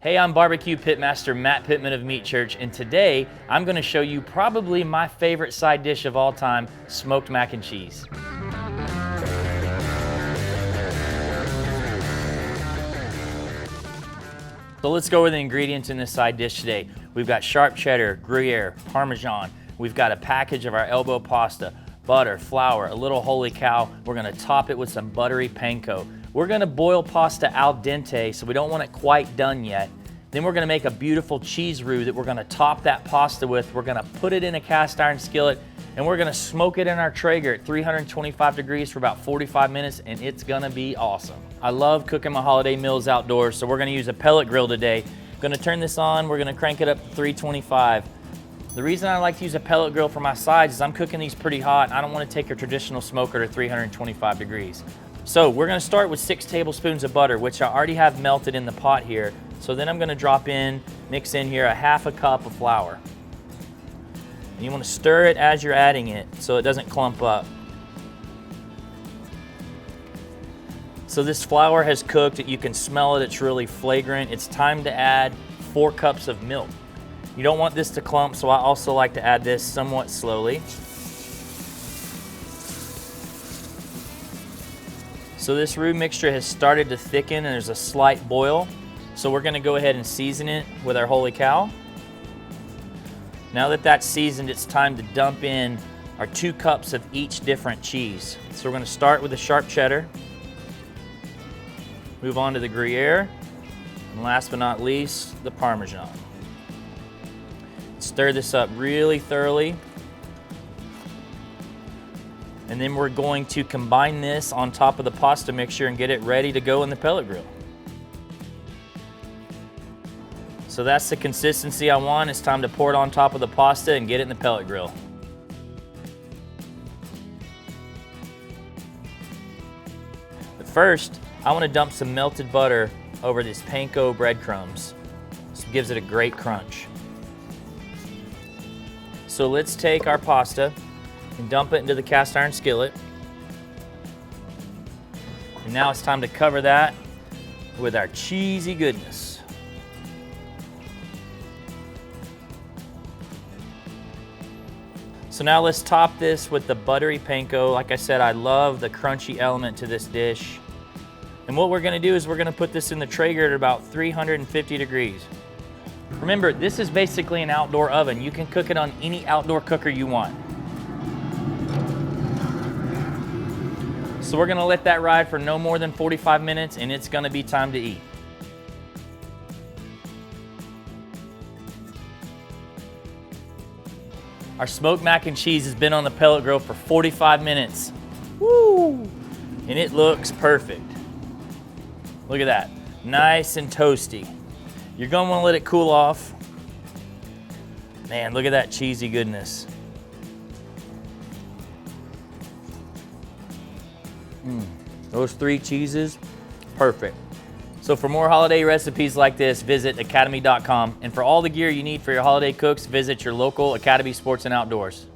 Hey, I'm BBQ Pitmaster Matt Pittman of Meat Church, and today I'm going to show you probably my favorite side dish of all time, smoked mac and cheese. So let's go over the ingredients in this side dish today. We've got sharp cheddar, Gruyere, Parmesan. We've got a package of our elbow pasta, butter, flour, a little holy cow. We're going to top it with some buttery panko. We're going to boil pasta al dente, so we don't want it quite done yet. Then we're going to make a beautiful cheese roux that we're going to top that pasta with. We're going to put it in a cast iron skillet, and we're going to smoke it in our Traeger at 325 degrees for about 45 minutes, and it's going to be awesome. I love cooking my holiday meals outdoors, so we're going to use a pellet grill today. Going to turn this on. We're going to crank it up to 325. The reason I like to use a pellet grill for my sides is I'm cooking these pretty hot. I don't want to take a traditional smoker to 325 degrees. So we're going to start with 6 tablespoons of butter, which I already have melted in the pot here. So then I'm going to drop in, mix in here a half a cup of flour. And you want to stir it as you're adding it so it doesn't clump up. So this flour has cooked. You can smell it. It's really flagrant. It's time to add 4 cups of milk. You don't want this to clump, so I also like to add this somewhat slowly. So this roux mixture has started to thicken and there's a slight boil. So we're going to go ahead and season it with our holy cow. Now that that's seasoned, it's time to dump in our 2 cups of each different cheese. So we're going to start with the sharp cheddar, move on to the Gruyere, and last but not least, the Parmesan. Stir this up really thoroughly. And then we're going to combine this on top of the pasta mixture and get it ready to go in the pellet grill. So that's the consistency I want. It's time to pour it on top of the pasta and get it in the pellet grill. But first, I want to dump some melted butter over this panko breadcrumbs. This gives it a great crunch. So let's take our pasta and dump it into the cast iron skillet. And now it's time to cover that with our cheesy goodness. So now let's top this with the buttery panko. Like I said, I love the crunchy element to this dish. And what we're going to do is we're going to put this in the Traeger at about 350 degrees. Remember, this is basically an outdoor oven. You can cook it on any outdoor cooker you want. So we're going to let that ride for no more than 45 minutes and it's going to be time to eat. Our smoked mac and cheese has been on the pellet grill for 45 minutes. Woo! And it looks perfect. Look at that. Nice and toasty. You're going to want to let it cool off. Man, look at that cheesy goodness. Those 3 cheeses, perfect. So for more holiday recipes like this, visit academy.com. And for all the gear you need for your holiday cooks, visit your local Academy Sports and Outdoors.